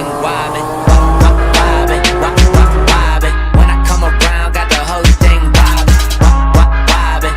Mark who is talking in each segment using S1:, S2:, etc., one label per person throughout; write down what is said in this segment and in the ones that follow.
S1: thing wobbin', wobbin', wobbin'. When I come around, got the whole thing wobbin'.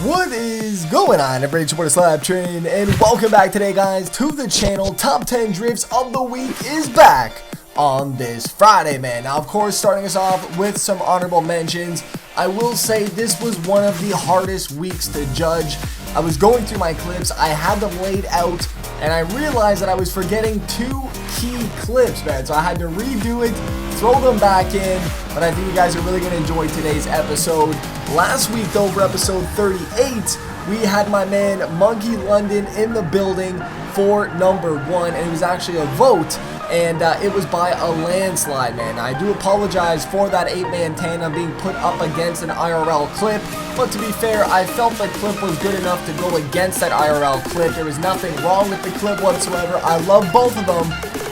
S2: What is going on, everybody? It's your boy, the SLAP Train, and welcome back today, guys, to the channel. Top 10 drifts of the week is back on this Friday, man. Now, of course, starting us off with some honorable mentions. I will say this was one of the hardest weeks to judge. I was going through my clips, I had them laid out, and I realized that I was forgetting two key clips, man. So I had to redo it, throw them back in, but I think you guys are really going to enjoy today's episode. Last week, though, for episode 38, we had my man Monkey London in the building for number 1, and it was actually a vote, and it was by a landslide, man. I do apologize for that 8-man tandem being put up against an IRL clip, but to be fair, I felt the clip was good enough to go against that IRL clip. There was nothing wrong with the clip whatsoever. I love both of them,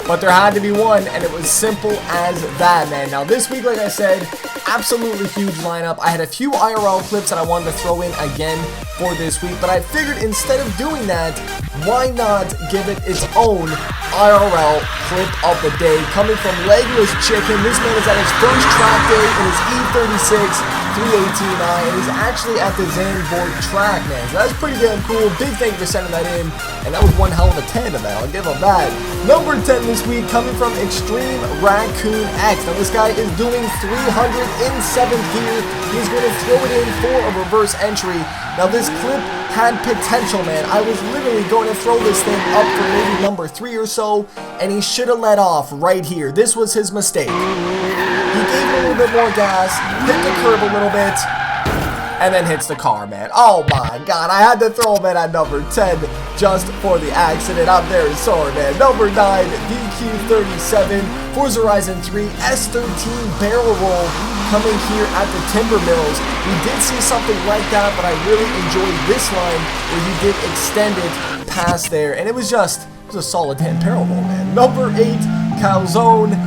S2: but there had to be one, and it was simple as that, man. Now, this week, like I said, absolutely huge lineup. I had a few IRL clips that I wanted to throw in again for this week, but I figured instead of doing that, why not give it its own IRL clip of the day, coming from Legless Chicken. This man is at his first track day in his E36 318i, and he's actually at the Zandvoort track, man. So that's pretty damn cool. Big thank you for sending that in, and that was one hell of a tandem, man. I'll give him that. Number 10 this week, coming from ExtremeRaccoonX. Now, this guy is doing 300 in 7th gear. He's going to throw it in for a reverse entry. Now, this clip had potential, man. I was literally going to throw this thing up for maybe number 3 or so, and he should have let off right here. This was his mistake. He gave it a little bit more gas, hit the curb a little bit, and then hits the car, man. Oh my god, I had to throw him in at number 10 just for the accident. I'm very sorry, man. Number 9, DQ37, Forza Horizon 3, S13 barrel roll, coming here at the Timber Mills. We did see something like that, but I really enjoyed this line where he did extend it past there, and it was a solid 10 barrel roll, man. Number 8, Cazon?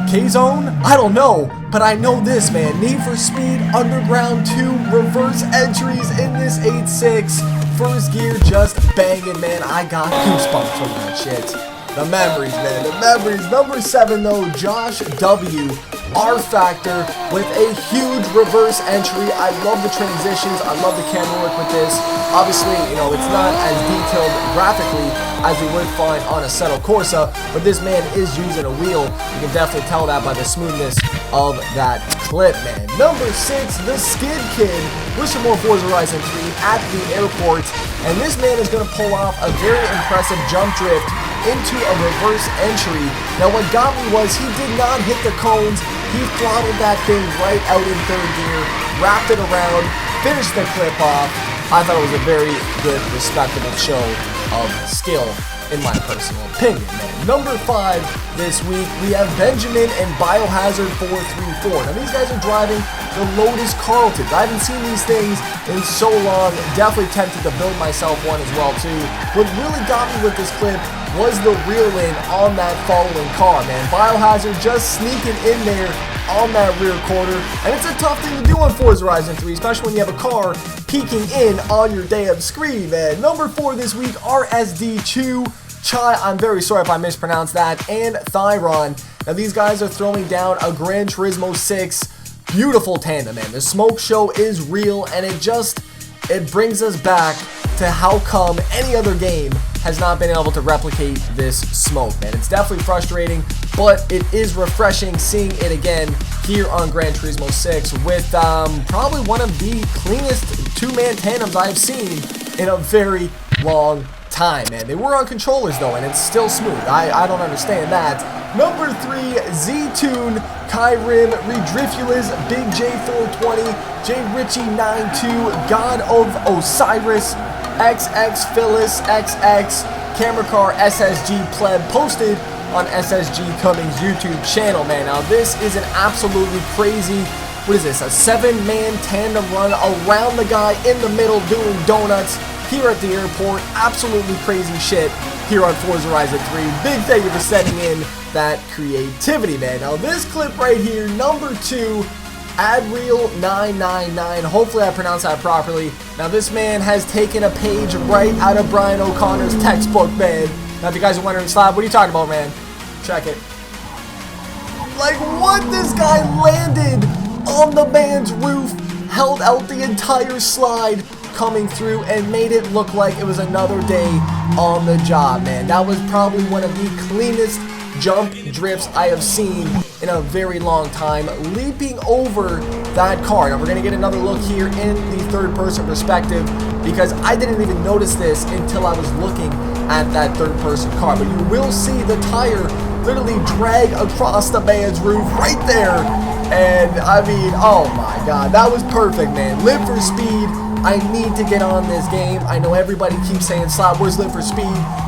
S2: I don't know, but I know this, man. Needforseat Underground 2 reverse entries in this 8.6. First gear just banging, man. I got goosebumps from that shit. The memories, man. The memories. Number 7, though, Josh W. R Factor with a huge reverse entry. I love the transitions. I love the camera work with this. Obviously, you know, it's not as detailed graphically as we would find on a Assetto Corsa, but this man is using a wheel. You can definitely tell that by the smoothness of that clip, man. Number 6, Theskikidd with some more Forza Horizon 3 at the airport, and this man is going to pull off a very impressive jump drift into a reverse entry. Now, what got me was he did not hit the cones. He throttled that thing right out in 3rd gear, wrapped it around, finished the clip off. I thought it was a very good, respectable show of skill, in my personal opinion, man. Number 5 this week, we have Benjmn and Biohazard 434. Now, these guys are driving the Lotus Carltons. I haven't seen these things in so long. Definitely tempted to build myself one as well, too. What really got me with this clip was the rear end on that following car, man. Biohazard just sneaking in there on that rear quarter, and it's a tough thing to do on Forza Horizon 3, especially when you have a car peeking in on your damn screen, man. Number 4 this week, RSD-Chuy. I'm very sorry if I mispronounced that, and Thyron. Now, these guys are throwing down a Gran Turismo 6. Beautiful tandem, man. The smoke show is real, and it brings us back to how come any other game has not been able to replicate this smoke, man. It's definitely frustrating, but it is refreshing seeing it again here on Gran Turismo 6 with probably one of the cleanest 2-man tandems I've seen in a very long time, man. They were on controllers, though, and it's still smooth. I don't understand that. Number 3, Z-Tune, Kyrim, Redrifulous, Big J420, J Richie 92, God of Osiris, XX Phyllis, XX, Camera Car SSG Pleb, posted on SSG Cummings YouTube channel, man. Now, this is an absolutely crazy, what is this, a 7-man tandem run around the guy in the middle doing donuts here at the airport. Absolutely crazy shit here on Forza Horizon 3. Big thank you for sending in that creativity, man. Now, this clip right here, number 2, Adreal999. Hopefully I pronounced that properly. Now, this man has taken a page right out of Brian O'Connor's textbook, man. Now, if you guys are wondering, Slab, what are you talking about, man? check it. Like, what? This guy landed on the man's roof, held out the entire slide coming through, and made it look like it was another day on the job, man. That was probably one of the cleanest jump drifts I have seen in a very long time, leaping over that car. Now we're going to get another look here in the third person perspective, because I didn't even notice this until I was looking at that third person car. But you will see the tire literally drag across the man's roof right there. And I mean, oh my god, that was perfect, man. Live for Speed. I need to get on this game. I know everybody keeps saying, Slap, where's Live for Speed?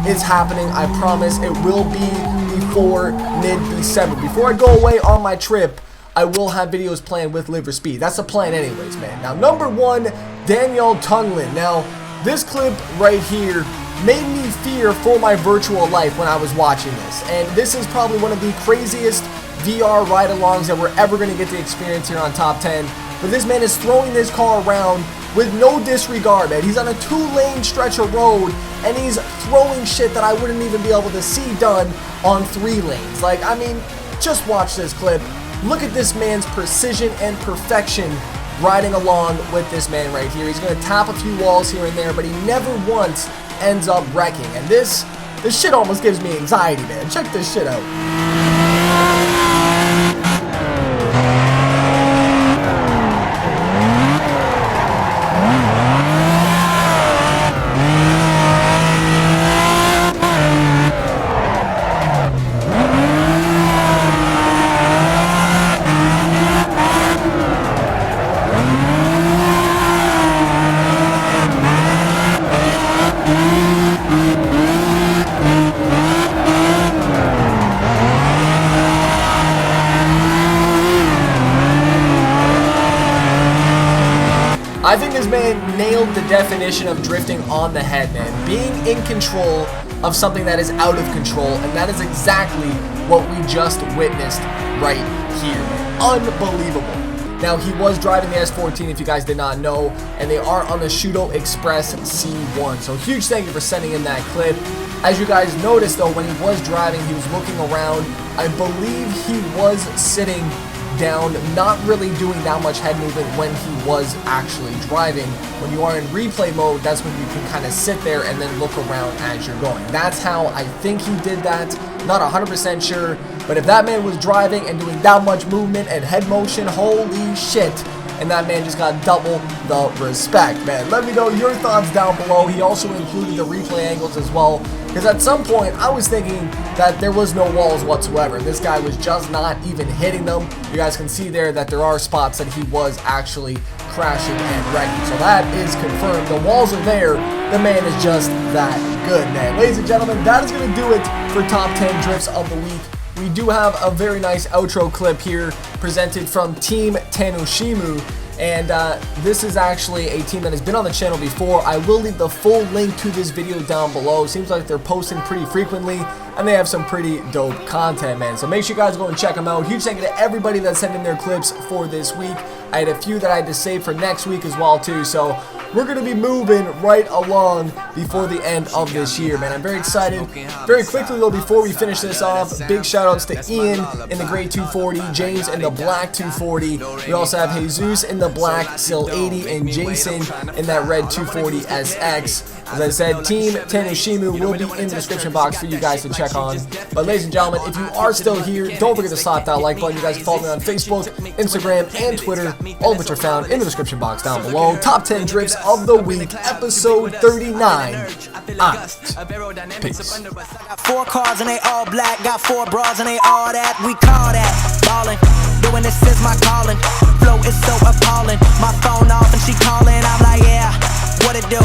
S2: It's happening. I promise it will be before mid-December. Before I go away on my trip, I will have videos planned with Live for Speed. That's the plan anyways, man. Now, number 1, Danielle Tungland. Now, this clip right here made me fear for my virtual life when I was watching this. And this is probably one of the craziest VR ride-alongs that we're ever going to get to experience here on Top 10. But this man is throwing this car around with no disregard, man. He's on a 2-lane stretch of road, and he's throwing shit that I wouldn't even be able to see done on 3 lanes. Like, I mean, just watch this clip. Look at this man's precision and perfection riding along with this man right here. He's going to tap a few walls here and there, but he never once ends up wrecking. And this shit almost gives me anxiety, man. Check this shit out. I think this man nailed the definition of drifting on the head, man. Being in control of something that is out of control, and that is exactly what we just witnessed right here. Unbelievable. Now, he was driving the S14, if you guys did not know, and they are on the Shudo Express C1. So huge thank you for sending in that clip. As you guys noticed, though, when he was driving, he was looking around. I believe he was sitting down, not really doing that much head movement when he was actually driving. When you are in replay mode, that's when you can kind of sit there and then look around as you're going. That's how I think he did that. Not 100% sure, but if that man was driving and doing that much movement and head motion, holy shit. And that man just got double the respect, man. Let me know your thoughts down below. He also included the replay angles as well, because at some point I was thinking that there was no walls whatsoever. This guy was just not even hitting them. You guys can see there that there are spots that he was actually crashing and wrecking. So that is confirmed. The walls are there. The man is just that good, man. Ladies and gentlemen, that is going to do it for Top 10 Drifts of the Week. We do have a very nice outro clip here presented from Team Tanoshimu, and this is actually a team that has been on the channel before. I will leave the full link to this video down below. Seems like they're posting pretty frequently, and they have some pretty dope content, man. So make sure you guys go and check them out. Huge thank you to everybody that sent in their clips for this week. I had a few that I had to save for next week as well, too, so we're going to be moving right along before the end of this year, man. I'm very excited. Very quickly, though, before we finish this off, big shout-outs to Ian in the gray 240, James in the black 240. We also have Jesus in the black Sil 80, and Jason in that red 240 SX. As I said, Team Tanoshimu will be in the description box for you guys to check on. But ladies and gentlemen, if you are still here, don't forget to slap that like button. You guys can follow me on Facebook, Instagram, and Twitter, all of which are found in the description box down below. Top 10 Drifts of the Week, episode 39. Peace.
S3: 4 cars and they all black, got 4 bras and they all that, we call that ballin'. Doing this is my calling, flow is so appalling. My phone off and she calling, I'm like, yeah, what it do?